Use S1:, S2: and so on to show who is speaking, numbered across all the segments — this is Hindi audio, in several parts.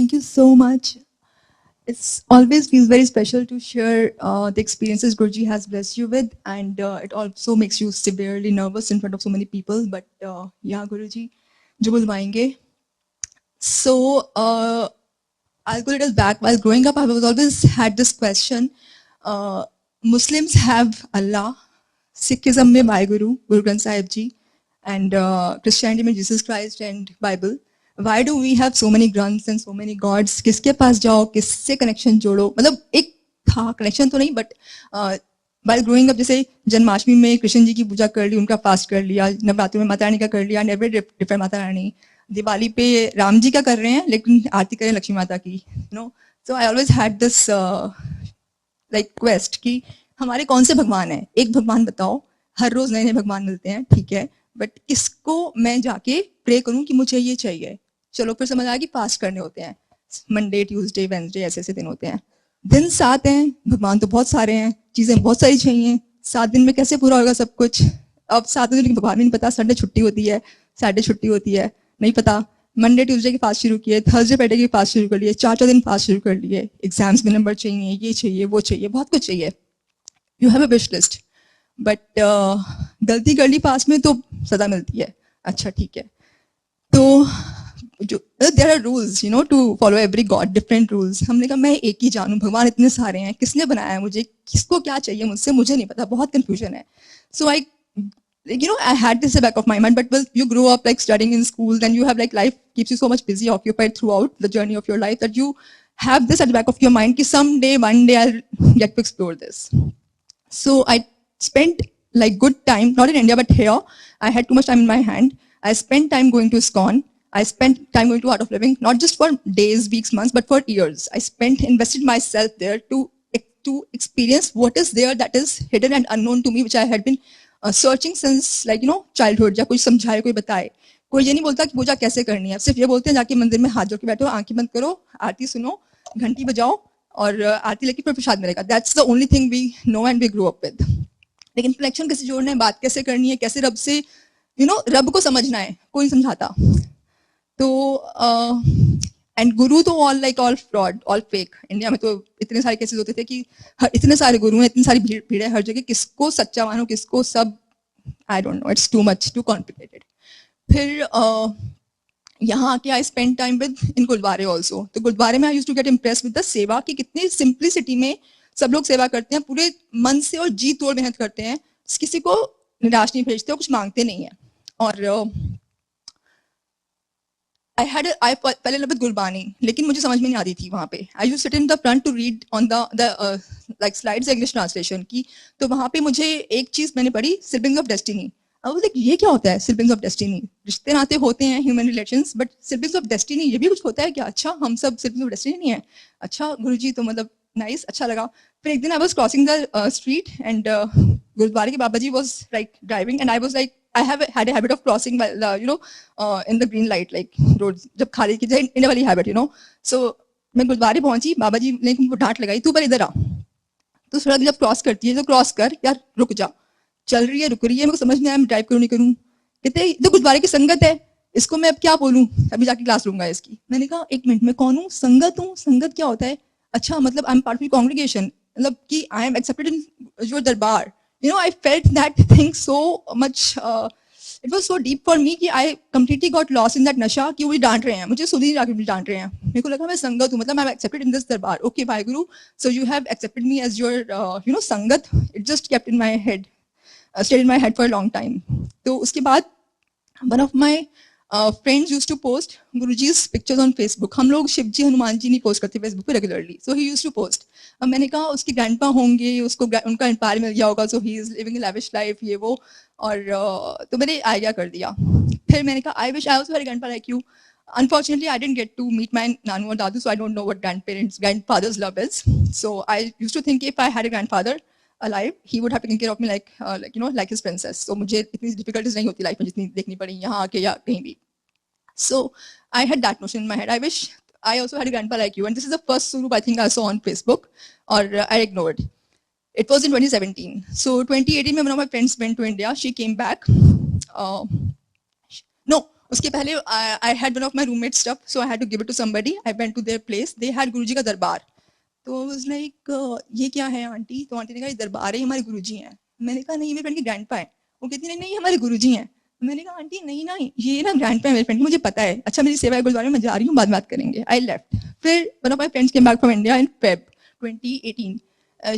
S1: Thank you so much. It's always feels very special to share the experiences Guruji has blessed you with, and it also makes you severely nervous in front of so many people. But yeah, Guruji, jo bulwaenge. So I'll go a little back. While growing up, I was always had this question: Muslims have Allah, Sikhism में Guru Granth Sahib Ji, and Christianity में Jesus Christ and Bible. Why do we have so many grunts and so many gods? किसके पास जाओ, किससे कनेक्शन जोड़ो? मतलब एक था कनेक्शन तो नहीं, बट while growing up जैसे जन्माष्टमी में कृष्ण जी की पूजा कर ली, उनका फास्ट कर लिया, नवरात्रि में माता रानी का कर लिया, and every different Mata Rani. Diwali पे राम जी का कर रहे हैं, लेकिन आरती करें लक्ष्मी माता की. No, so I always had this like quest कि हमारे कौन से भगवान हैं? एक भगवान बताओ. हर रोज नए नए भगवान मिलते हैं, ठीक है, बट इसको मैं जाके प्रे करूं कि मुझे ये चाहिए. चलो फिर समझ आया कि फास्ट करने होते हैं, मंडे ट्यूसडे वेडनेसडे ऐसे ऐसे दिन होते हैं. दिन 7 हैं, भगवान तो बहुत सारे हैं, चीजें बहुत सारी चाहिए. 7 दिन में कैसे पूरा होगा सब कुछ? अब 7 दिन की भगवान भी नहीं पता. संडे छुट्टी होती है, सैटरडे छुट्टी होती है, नहीं पता. मंडे ट्यूसडे की फास्ट शुरू किए, थर्सडे फ्राइडे की फास्ट शुरू कर लिए, 4 दिन फास्ट शुरू कर लिए. एग्जाम्स में नंबर चाहिए, ये चाहिए, वो चाहिए, बहुत कुछ चाहिए. You have a wish list, but गलती कर ली पास में तो सजा मिलती है. अच्छा ठीक है, तो जो there are rules you know to follow every god, different rules. हमने कहा मैं एक ही जानूं, भगवान इतने सारे हैं, किसने बनाया है मुझे, किसको क्या चाहिए मुझसे, मुझे नहीं पता, बहुत कंफ्यूजन है. सो आई you know, I had this at the back of my mind, but well, you grow up like studying in school, then you have like life keeps you so much busy, occupied throughout the journey of your life, that you have this at the back of your mind कि someday, one day I'll get to explore this. So I spent like good time, not in India, but here. I had too much time in my hand. I spent time going to ISKCON. I spent time going to Art of Living, not just for days, weeks, months, but for years. I invested myself there to experience what is there that is hidden and unknown to me, which I had been searching since like you know childhood. या कोई समझाए, कोई बताए. कोई ये नहीं बोलता कि पूजा कैसे करनी है, सिर्फ ये बोलते हैं जाके मंदिर में हाथ जोड़ के बैठो, आंखें बंद करो, आरती सुनो, घंटी बजाओ और आरती लेके फिर प्रसाद मिलेगा. That's the only thing we know and we grow up with. लेकिन कनेक्शन कैसे जोड़ना है, बात कैसे करनी है, कैसे रब से यू नो रब को समझना है, कोई नहीं समझाता. तो एंड गुरु तो all fraud, all fake. India में तो इतने सारे केसेस होते थे कि इतने सारे गुरु हैं, इतनी सारी भीड़ है हर जगह, किसको सच्चा मानो, किसको सब, I don't know, it's too much, too complicated. फिर यहाँ आके I spend time with in गुरुद्वारे ऑल्सो. तो गुरुद्वारे में I used to get impress with the seva, कि कितनी सिंप्लिसिटी में सब लोग सेवा करते हैं, पूरे मन से और जी तोड़ मेहनत करते हैं, किसी को निराश नहीं भेजते और कुछ मांगते नहीं है. और I fell in love with Gurbani, लेकिन मुझे समझ में नहीं आती थी वहाँ पे. I used to sit in the front to read on the like slides English translation की. तो वहाँ पे मुझे एक चीज मैंने पढ़ी, siblings of destiny. I was like, ये क्या होता है सिबलिंग्स ऑफ डेस्टिनी? रिश्ते नाते होते हैं, human relations, but siblings of destiny ये भी कुछ होता है क्या? अच्छा, हम सब सिबलिंग्स ऑफ डेस्टिनी नहीं है. अच्छा गुरुजी, तो मतलब नाइस, अच्छा लगा. फिर एक दिन I was crossing the street and गुरुद्वारे के Baba ji was like driving and I was like I have had a habit of crossing, you know, in the green light, like roads. जब खाली की जाए, इन्हें वाली habit, you know. So मैं गुरुद्वारे पहुंची, बाबा जी ने मुझे डांट लगाई, तू पर इधर आ. तो सड़क जब क्रॉस करती है तो क्रॉस कर यार, रुक जा. चल रही है, रुक रही है, मेरे को समझ नहीं आया मैं ड्राइव करूँ नहीं करूँ. कहते तो गुरुद्वारे की संगत है, इसको मैं अब क्या बोलूँ, अभी जाके क्लास लूंगा इसकी. मैंने कहा एक मिनट, मैं कौन हूँ? संगत हूँ. संगत क्या होता है? अच्छा मतलब I am part of congregation, मतलब कि I am accepted in your दरबार. You know, I felt that thing so much. It was so deep for me कि I completely got lost in that नशा कि वो मुझे डांट रहे हैं, मुझे सुधी नहीं मुझे डांट रहे हैं. मेरे को लगा मैं संगत हूँ, मतलब I'm accepted in this दरबार. Okay, भाई गुरु, so you have accepted me as your you know संगत. It just kept in my head, stayed in my head for a long time. तो उसके बाद one of my friends used to post Guruji's pictures on Facebook. हम लोग शिव जी हनुमान जी नहीं पोस्ट करते फेसबुक पे regularly, so he used to post. अब मैंने कहा उसके ग्रैंडपा होंगे, उसको उनका इंस्पायर मिल गया होगा, so he is living a lavish life, ये वो. और तो मैंने आइडिया कर दिया. फिर मैंने कहा I wish I also had a grandpa like you. Unfortunately, I didn't get to meet my nanu or dadu, so I don't know what grandfather's love is. So I used to think if I had a grandfather alive, he would have taken care of me like you know, like his princess. So मुझे इतनी difficulties नहीं होती लाइफ में जितनी देखनी पड़ी यहाँ आके या कहीं भी. So I had that notion in my head. I wish I also had a grandpa like you. And this is the first Surup I think I saw on Facebook, or I ignored. It was in 2017. So 2018, when one of my friends went to India, she came back. No, उसके पहले I had one of my roommate stuff, so I had to give it to somebody. I went to their place, they had Guruji का दरबार. तो वाज लाइक ये क्या है आंटी? तो आंटी ने कहा ये दरबार है, हमारे गुरुजी हैं. मैंने कहा नहीं, मेरे फ्रेंड के ग्रैंडपा है. वो कहती नहीं नहीं हमारे गुरुजी हैं. मैंने कहा आंटी नहीं ना, ये ना ग्रैंडपा है मेरे फ्रेंड, मुझे पता है. अच्छा मेरी सेवा है गुरुद्वारे में, मैं जा रही हूँ, बाद में बात करेंगे. I left. फिर one of my friends came back from India in Feb 2018.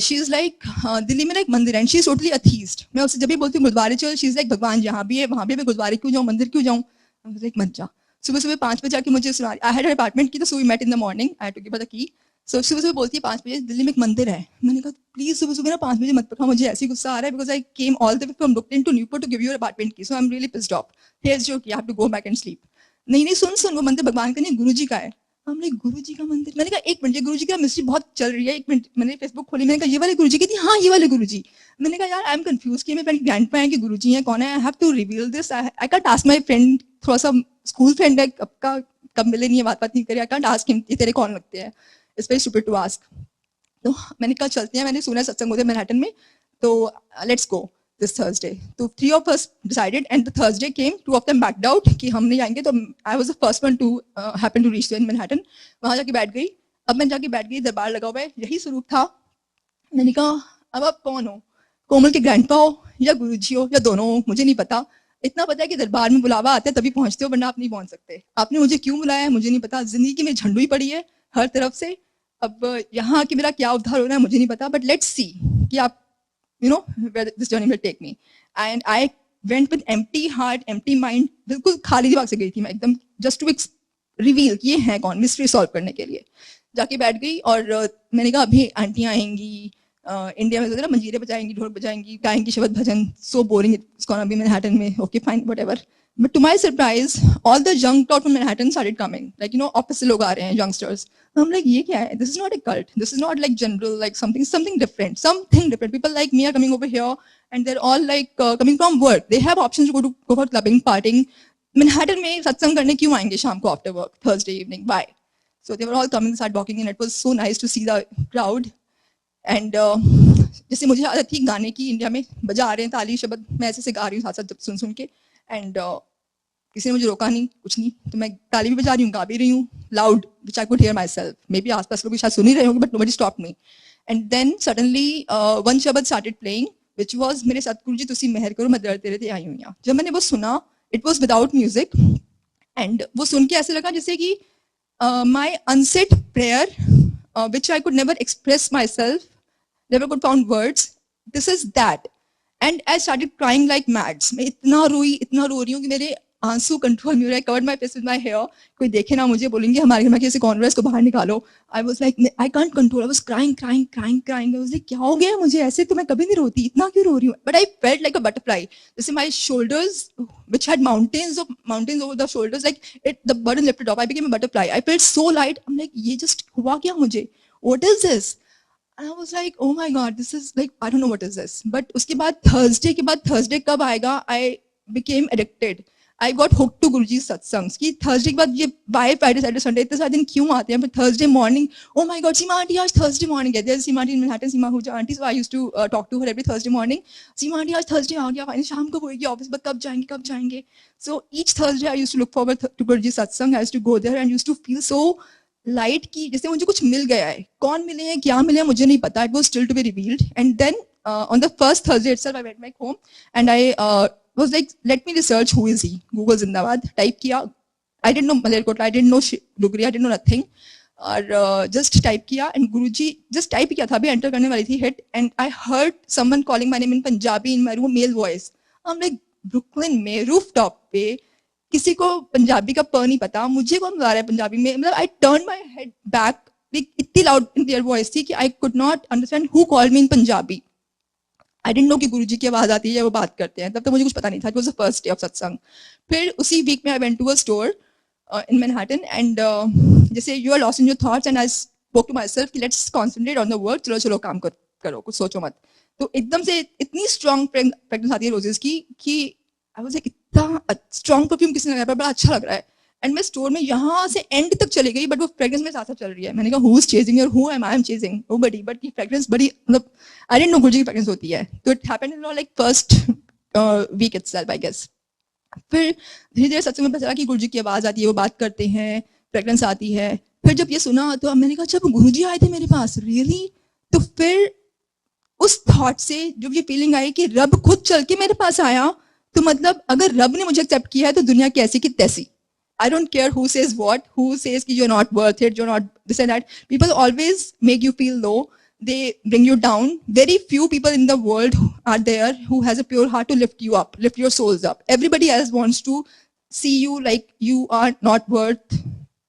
S1: She is like Delhi में ना एक मंदिर है, शी इज टोटली अथीस्ट. मैं उससे जब भी बोलती हूँ गुरुद्वारे चल, शी इज लाइक भगवान जहाँ भी है वहाँ भी मैं गुरुद्वारे क्यों जाऊँ, मंदिर क्यों जाऊँ. लाइक मत जा. सुबह सुबह 5 बजे जाके मुझे सुना. आई हैड अपार्टमेंट की, तो so we met in the morning. I had to give her the key. सो सुबह सुबह बोलती है 5 बजे दिल्ली में एक मंदिर है. मैंने कहा प्लीज सुबह सुबह ना 5 बजे मत पकड़ा, मुझे ऐसी गुस्सा आ रहा है, because I came all the way from Brooklyn to Newport to give you apartment key. So I am really pissed off. Here's your key, I have to go back and sleep. नहीं नहीं सुन सुन, वो मंदिर भगवान का नहीं, गुरु जी का है. हम लाइक गुरु जी का मंदिर. मैंने कहा एक मिनट, ये गुरु जी का मिस्ट्री बहुत चल रही है, एक मिनट. मैंने फेसबुक खोली, मैंने कहा ये वाले गुरु जी. कहती हाँ ये वाले गुरु जी. मैंने कहा यार आई एम कंफ्यूज कि मेरे ग्रैंड पे हैं कि गुरु जी हैं, कौन है. I have to reveal this. I can't ask my friend, थोड़ा सा स्कूल फ्रेंड है, कब मिले नहीं है, बात नहीं करी. आई कांट आस्क हिम तेरे कौन लगते हैं. It's very stupid to ask. तो मैंने कहा चलते हैं, मैंने सुना सत्संग होते हैं मैनहट्टन में, तो let's go this Thursday. So 3 of us decided, and the Thursday came. 2 of them backed out कि हम नहीं आएंगे. तो I was the first one to happen to reach there in Manhattan. वहाँ जाके बैठ गई. अब मैं जाके बैठ गई, दरबार लगा हुआ है, यही स्वरूप था. मैंने कहा अब आप कौन हो, कोमल के ग्रैंडपा हो या गुरुजी हो या दोनों हो, मुझे नहीं पता. इतना पता है कि दरबार में बुलावा आता है तभी पहुंचते हो, वरना आप नहीं पहुंच सकते. आपने मुझे क्यों बुलाया है मुझे नहीं पता. जिंदगी की मेरी झंडू ही पड़ी है हर तरफ से. अब यहाँ आके मेरा क्या उद्धार हो रहा है मुझे नहीं पता, बट लेट्स सी कि आप you know where this journey will take me. And I went with empty heart, empty mind. बिल्कुल खाली दिमाग से गई थी मैं एकदम, just to reveal कि ये है कौन, मिस्ट्री सॉल्व करने के लिए. जाके बैठ गई और मैंने कहा अभी आंटियां आएंगी, इंडिया में तो ना मंजीरे बजाएंगी, ढोल बजाएंगी, गाएंगी शब्द भजन. So boring it's gonna be Manhattan में. Okay fine whatever. But to my surprise, all the young crowd from Manhattan started coming. Like, you know, office से लोग आ रहे हैं, youngsters. I'm like, ये क्या है? This is not a cult. This is not like general, like something different. Something different. People like me are coming over here, and they're all like coming from work. They have options to go for clubbing, partying. Manhattan में सत्संग करने क्यों आएंगे शाम को after work, Thursday evening? Why? So they were all coming, start walking in. It was so nice to see the crowd. And जैसे मुझे आदत थी गाने की, इंडिया में बजा रहे हैं ताली शब्द, मैं ऐसे से गा रही हूँ साथ साथ सुन सुन के. एंड किसी ने मुझे रोका नहीं, कुछ नहीं. तो मैं ताली भी बजा रही हूँ, गा भी रही हूँ, loud, which I could hear myself. Maybe आसपास लोग शायद सुन ही रहे होंगे, but nobody stopped me. And then suddenly one शब्द स्टार्टेड प्लेइंग, विच वाज मेरे सतगुरु जी तुसी मेहर करो मैं दर तेरे ते आई हूँ. जब मैंने वो सुना, it was without music. And वो सुन के ऐसे लगा जैसे कि my unsaid prayer, which I could never express myself, never could found words. This is that. And I started crying like mad. मैं इतना रो रही हूँ कि मेरे आंसू कंट्रोल में हो रहा है. Covered my face with my hair. कोई देखे ना मुझे बोलेंगे हमारे घर में किसी कौन रहा है, इसको बाहर निकालो. I was like, I can't control. I was crying. I was like, क्या हो गया मुझे, ऐसे तो मैं कभी नहीं रोती, इतना क्यों रो रही हूँ. But I felt like a butterfly. जैसे my shoulders, which had mountains over the shoulders, like the burden lifted off. I became a butterfly. I felt so light. I'm like, ये just हुआ क्या मुझे? What is this? And I was like, oh my God, this is like, I don't know what is this. But उसके बाद Thursday कब आएगा, I became addicted. I got hooked to Guruji's satsangs. कि Thursday के बाद ये why Friday, Saturday, Sunday इतने सारे दिन क्यों आते हैं? But Thursday morning, oh my God, Seema aunty आज Thursday morning है. There's Seema aunty in Manhattan, Seema Huja aunty. So I used to talk to her every Thursday morning. Seema aunty आज Thursday आ गया, शाम को होएगी ऑफिस, but कब जाएंगे? So each Thursday I used to look forward to Guruji's satsang. I used to go there and used to feel so light की, जैसे मुझे कुछ मिल गया है. कौन मिले हैं, क्या मिले हैं, मुझे नहीं पता. It was still to be revealed. And then on the first Thursday itself I went back home and I was like let me research who is he. Google जिंदाबाद टाइप किया. I didn't know Malerkotla, I didn't know Dugri, I didn't know nothing. और जस्ट टाइप किया एंड गुरुजी जस्ट टाइप किया था, अभी एंटर करने वाली थी, hit. And I heard someone calling my name in Punjabi in my room, male voice. I am like Brooklyn में रूफटॉप पे किसी को पंजाबी का प नहीं पता, मुझे कौन बुला रहा है पंजाबी में. मतलब I turn my head back, इतनी लाउड इन क्लियर वॉइस थी कि I could not understand who called me in Punjabi. I didn't no कि गुरुजी की आवाज आती है या वो बात करते हैं, तब तो मुझे कुछ पता नहीं था. It was the first day of satsang. फिर उसी वीक में I went to a store in Manhattan and जैसे you are lost in your thoughts and I spoke to myself कि let's concentrate on the work. चलो काम करो, कुछ सोचो मत. तो एकदम से इतनी स्ट्रॉन्ग फ्रेग्रेंस आती है रोजेस की कि आई वाज लाइक इतना स्ट्रॉन्ग परफ्यूम किसने लगाया, बड़ा अच्छा लग रहा है. एंड मैं स्टोर में यहाँ से एंड तक चली गई, बट वो फ्रेग्रेंस में साथ साथ चल रही है. मैंने कहा हु इज चेजिंग और who am I am chasing, nobody. But की फ्रेग्रेंस बड़ी, मतलब आई डिडंट नो गुरुजी की फ्रेग्रेंस होती है. तो it happened in like first week itself I guess. फिर धीरे धीरे सत्संग में पता चला कि गुरुजी की आवाज़ आती है, वो बात करते हैं, फ्रेगरेंस आती है। फिर जब ये सुना तो मैंने कहा जब गुरुजी आए थे मेरे पास, रियली? तो फिर उस थॉट से जब ये फीलिंग आई कि रब खुद चल के मेरे पास आया, तो मतलब अगर रब ने मुझे एक्सेप्ट किया है तो दुनिया कैसी की तैसी। I don't care who says what, who says कि you're not worth it, you're not this and that. People always make you feel low. They bring you down. Very few people in the world are there who has a pure heart to lift you up, lift your souls up. Everybody else wants to see you like you are not worth.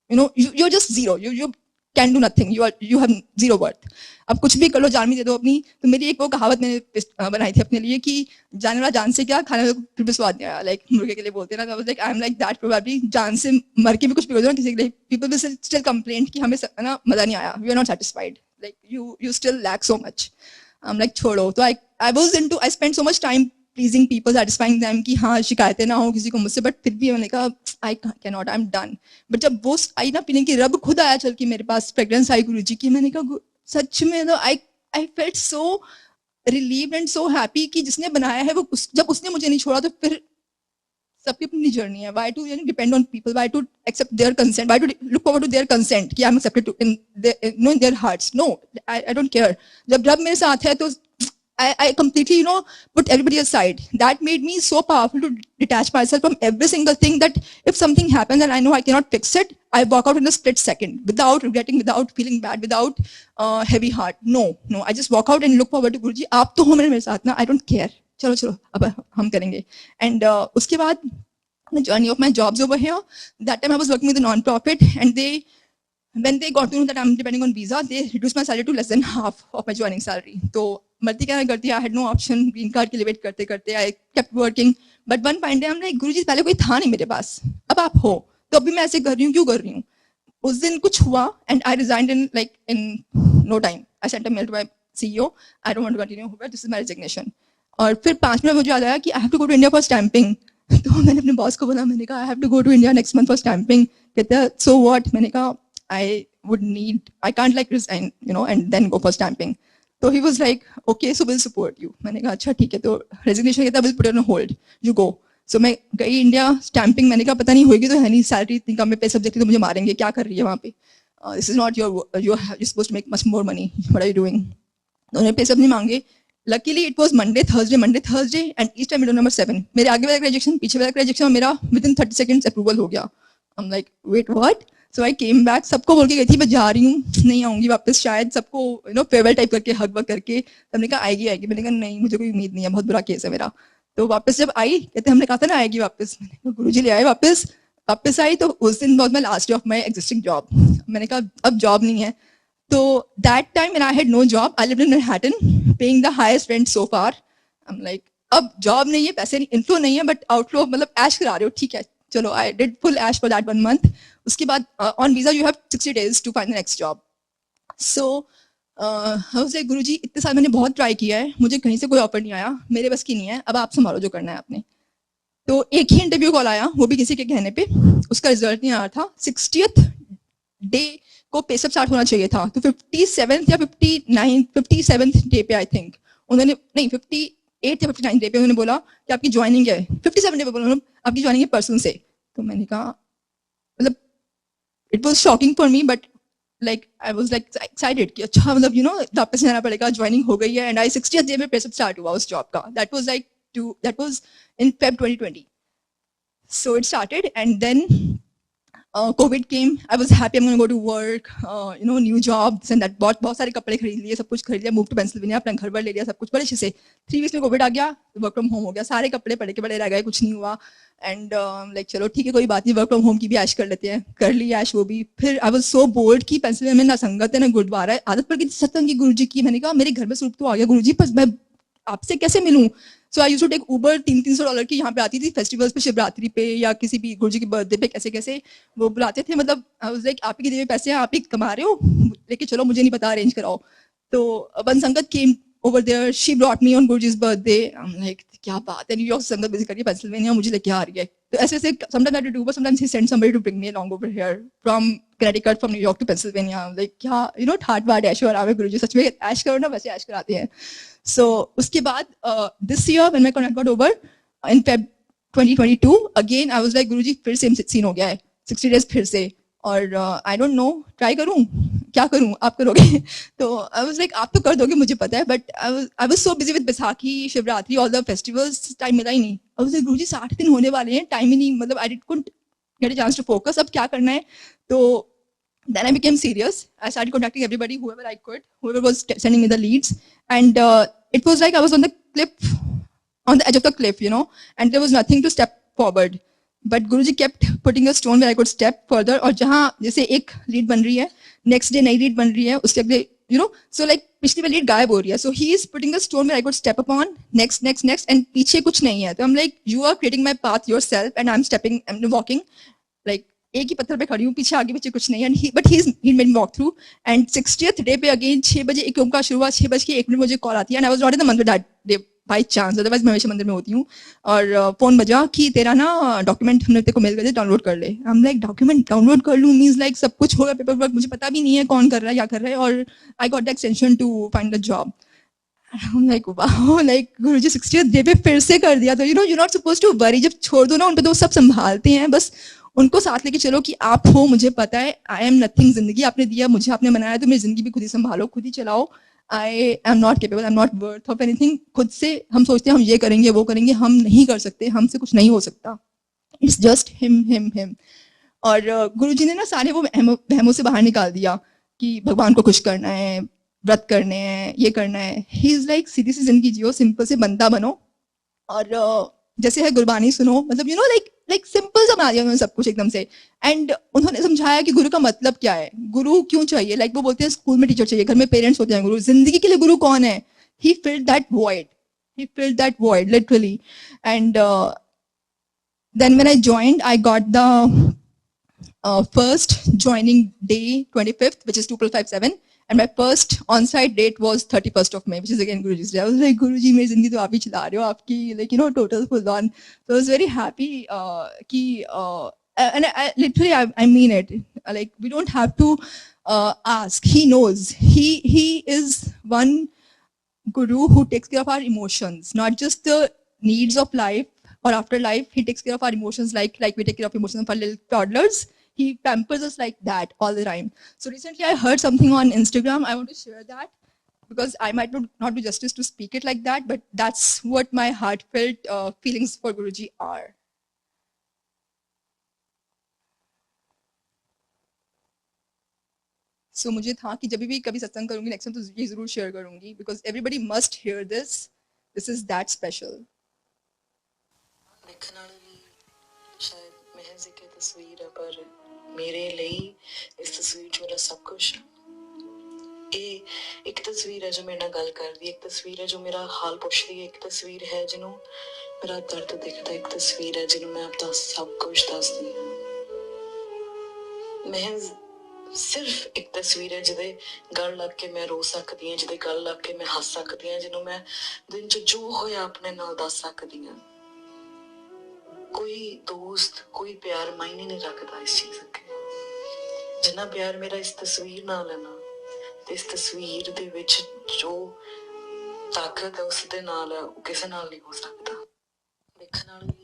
S1: You know, you're just zero. You can do nothing. You have zero worth. अब कुछ भी कर लो, जान भी दे दो अपनी। तो मेरी एक वो कहावत मैंने बनाई थी अपने लिए कि जाने वाला जान से क्या, खाने में फिर भी स्वाद नहीं आया, लाइक मुर्गे के लिए बोलते हैं ना। Like I am like that probably, जान से मर के भी कुछ भी हो जाए किसी के लिए, पीपल विल स्टिल कंप्लेन कि हमें ना मजा नहीं आया, we are not satisfied, like you still lack so much. I am like छोड़ो। तो I was into, I spend so much time pleasing people, satisfying them कि हाँ शिकायतें ना हो किसी को मुझसे, बट फिर भी मैंने कहा I can not, I am done. But जब वो आई ना फीलिंग कि रब खुद आया चल के मेरे पास, फ्रेग्रेंस आई गुरुजी की, मैंने कहा सच में तो I felt so relieved and so happy कि जिसने बनाया है वो जब उसने मुझे नहीं छोड़ा तो फिर सबकी अपनी जर्नी है। Why to depend on people? Why to accept their consent? Why to look forward to their consent कि I'm accepted to in their hearts? No, I don't care. जब रब मेरे साथ है तो I completely put everybody aside. That made me so powerful to detach myself from every single thing, that if something happens and I know I cannot fix it, I walk out in a split second without regretting, without feeling bad, without heavy heart. No, I just walk out and look forward to Guruji. आप तो हो मेरे साथ ना, I don't care. चलो अब हम करेंगे। And उसके बाद the journey of my jobs over here, that time I was working with a non-profit, and when they got to know that I'm depending on visa, they reduced my salary to less than half of my joining salary. तो मर्ती क्या करती है, I had no option, green card के लिए वेट करते करते I kept working. But one fine day I'm like, गुरुजी पहले कोई था नहीं मेरे पास, अब आप हो, तो अभी मैं ऐसे कर रही हूँ, क्यों कर रही हूँ? उस दिन कुछ हुआ and I resigned in no time. I sent a mail to my CEO, I don't want to continue here, this is my resignation. और फिर 5 मिनट मुझे याद आया कि I have to go to India for stamping. तो मैंने अपने बॉस को बोला, मैंने कहा I have to go to India next month for stamping. कहते हैं so what? मैंने कहा I can't like resign, and then go for stamping. So he was like, okay, so we'll support you. मैंने कहा अच्छा ठीक है, तो resignation कहता we'll put it on hold, you go. So मैं गई इंडिया, स्टैंपिंग, मैंने कहा पता नहीं होगी तो है नहीं, सैलरी इतनी कम है, पे सब्जेक्ट तो मुझे मारेंगे, क्या कर रही है वहाँ पे, this is not you're supposed to make much more money, what are you doing? उन्होंने पे सब नहीं मांगे। Luckily it was Monday, Thursday, and each time window number 7. मेरे आगे वाला रिजेक्शन, पीछे वाला रिजेक्शन, और मेरा within 30 seconds अप्रूवल हो गया। I'm like, wait, what? So I came back, सबको बोल के गई थी मैं जा रही हूँ, नहीं आऊंगी वापस, शायद सबको फेयरवेल टाइप करके हग वग करके। हमने कहा आएगी, मैंने कहा नहीं, मुझे कोई उम्मीद नहीं है, बहुत बुरा केस है मेरा। तो वापस जब आई, कहते हमने कहा था ना आएगी वापस, मैंने कहा गुरुजी ले आए वापस आई। तो उस दिन बहुत मैं last day of my existing job, मैंने कहा अब जॉब नहीं है। तो that time when I had no job, I lived in Manhattan, paying the highest rent so far. I am like अब जॉब नहीं है, पैसे नहीं, इनफ्लो नहीं है, बट आउटफ्लो मतलब ऐश करा रहे हो, ठीक है चलो, आई डिड फुल ऐश फॉर दैट 1 month। उसके बाद on visa you have 60 days to find the next job. So I was like Guruji इतने साल मैंने बहुत ट्राई किया है, मुझे कहीं से कोई ऑफर नहीं आया, मेरे बस की नहीं है, अब आप संभालो जो करना है आपने। तो एक ही इंटरव्यू कॉल आया, वो भी किसी के कहने पे, उसका रिजल्ट नहीं आ रहा था, 60th डे को पे सब स्टार्ट होना चाहिए था, तो 57th या 57th डे पे आई थिंक उन्होंने, नहीं 58th या 59th डे पे उन्होंने बोला कि आपकी ज्वाइनिंग है, 57 डे पे बोला आपकी ज्वाइनिंग है परसों से। तो मैंने कहा मतलब it was shocking for me, but like I was like excited कि अच्छा मतलब वापस जाना पड़ेगा, ज्वाइनिंग हो गई है, एंड आई 60th डे में पे सब स्टार्ट हुआ उस जॉब का। That was in Feb 2020. So it started, and then COVID came. I was happy I'm going to go to work, new job, this and that. बहुत सारे कपड़े खरीद लिए, सब कुछ खरीद लिया, move to Pennsylvania, अपना घर भर ले लिया, सब कुछ बड़े अच्छे से। 3 weeks में COVID आ गया, वर्क फ्रॉम होम हो गया, सारे कपड़े पड़े के बड़े रह गए, कुछ नहीं हुआ। एंड लाइक चलो ठीक है कोई बात नहीं, वर्क फ्रॉम होम की भी ऐश कर लेते हैं, कर ली ऐश वो भी। फिर आई वाज सो बोर्ड कि पेंसिल्वेनिया में ना संगत है ना गुरुद्वारा है, आदत पड़ गई सत्संग की गुरुजी की। मैंने कहा मेरे घर में स्वरूप तो आ गया गुरुजी, पर मैं आपसे कैसे मिलूं? सो आई यूज्ड टू टेक उबर, $300 की यहाँ पे आती थी फेस्टिवल्स पे, शिवरात्रि पे या किसी भी गुरुजी की बर्थडे पे, कैसे कैसे वो बुलाते थे। मतलब आई वाज लाइक आप ही के दिए पैसे हैं, आप ही कमा रहे हो, लेके चलो, मुझे नहीं पता, अरेंज कराओ। तो वन संगत केम over there, she brought me on Guruji's birthday. I'm like क्या बात है, न्यूयॉर्क से संगत विजिट करिए, पेंसिल्वेनिया मुझे लेके आ रही है। तो ऐसे ऐसे sometimes I do Uber, sometimes he sends somebody to bring me along over here from Connecticut, from New York to Pennsylvania. Like क्या ठाट बाट ऐश हो रहा है गुरुजी, सच में ऐश करो ना, वैसे ऐश कराते हैं। So उसके बाद this year when my contract got over in Feb 2022 again I was like Guruji फिर सेम सीन हो गया है 60 डेज फिर से और आई डोंट नो ट्राई करूं क्या करूं आप करोगे तो आई वाज लाइक आप तो कर दोगे मुझे पता है but I was so busy with Baisakhi Shivratri all the festivals time मिला ही नहीं आई वाज लाइक गुरुजी 60 दिन होने वाले हैं टाइम ही नहीं मतलब I couldn't get a chance to focus अब क्या करना है तो then I became serious. I started contacting everybody, whoever I could, whoever was sending me the leads. And it was like I was on the cliff, on the edge of the cliff, you know, and there was nothing to step forward. But Guruji kept putting a stone where I could step further. और जहाँ जैसे एक lead बन रही है, next day नई lead बन रही है, उसके अगले, you know, so like पिछली वाली lead गायब हो रही है. So he is putting a stone where I could step upon, next, and पीछे कुछ नहीं है. तो I'm like, you are creating my path yourself, and I'm walking, like एक ही पत्थर पे खड़ी हूँ पीछे आगे पीछे कुछ नहीं है but he made me walk through and 60th day पे अगेन 6 बजे एक का शुरू हुआ 6:01 मुझे कॉल आती है and I was not in the मंदिर that day by chance otherwise मैं हमेशा मंदिर में होती हूँ और फोन बजा कि तेरा ना डॉक्यूमेंट हमने तेरे को मिल गए डाउनलोड कर ले आई एम लाइक डॉक्यूमेंट डाउनलोड कर लूँ मींस लाइक सब कुछ होगा पेपर वर्क मुझे पता भी नहीं है कौन कर रहा है क्या कर रहा है और I got the extension to find the job like wow like Guruji 60th day पे फिर से कर दिया तो you know you not suppose to worry जब छोड़ दो ना उन पे तो सब संभालते हैं बस उनको साथ लेके चलो कि आप हो मुझे पता है आई एम नथिंग जिंदगी आपने दिया मुझे आपने बनाया तो मेरी जिंदगी भी खुद ही संभालो खुद ही चलाओ I am not capable I am not worth of anything खुद से हम सोचते हैं हम ये करेंगे वो करेंगे हम नहीं कर सकते हमसे कुछ नहीं हो सकता इट्स जस्ट हिम और गुरुजी ने ना सारे वो वहमों से बाहर निकाल दिया कि भगवान को खुश करना है व्रत करने हैं ये करना है ही इज लाइक सीधी सी जिंदगी जियो सिंपल से बंदा बनो और जैसे है गुरबानी सुनो मतलब यू नो लाइक सिंपल सा बना दिया उन्होंने सब कुछ एकदम से एंड उन्होंने समझाया कि गुरु का मतलब क्या है गुरु क्यों चाहिए लाइक वो बोलते हैं स्कूल में टीचर चाहिए घर में पेरेंट्स होते हैं गुरु जिंदगी के लिए गुरु कौन है ही filled that void literally and then when I joined I got the first joining day 25th which is 2557 and my first on-site date was 31st of May which is again Guruji's day. I was like Guruji मेरी जिंदगी तो आप ही चला रहे हो आपकी like you know total full on so I was very happy कि and I literally I mean it like we don't have to ask he knows he is one guru who takes care of our emotions not just the needs of life or after life he takes care of our emotions like we take care of emotions of our little toddlers he pampers us like that all the time. So recently I heard something on Instagram. I want to share that because I might not do justice to speak it like that, but that's what my heartfelt feelings for Guruji are. So मुझे था कि जब भी कभी सत्संग करूंगी नेक्स्ट टाइम तो ये जरूर शेयर करूंगी because everybody must hear this. This is that special.
S2: देखने वाली शायद महज एक तस्वीर है पर मेरे लिए इस तस्वीर च मेरा सब कुछ एक तस्वीर है जो मेरे नाल गल करदी है एक तस्वीर है जो मेरा हाल पुछदी है एक तस्वीर है जिन्हों मेरा दर्द दिखता एक तस्वीर है जिन्हों मैं अपना सब कुछ दसदी हां महज सिर्फ एक तस्वीर है जिदे गल लग के मैं रो सकदी हां जिदे गल लग के मैं हंस सकदी हां जिन्हों मैं दिन च जो होया अपने नाल दस सकदी हां कोई दोस्त कोई प्यार मायने नहीं रखता इस चीज के जिन्ना प्यार मेरा इस तस्वीर नाल है ना ते इस तस्वीर दे विच जो ताकत है उस दे नाल है वो किसे नाल नहीं हो सकता देखने वाली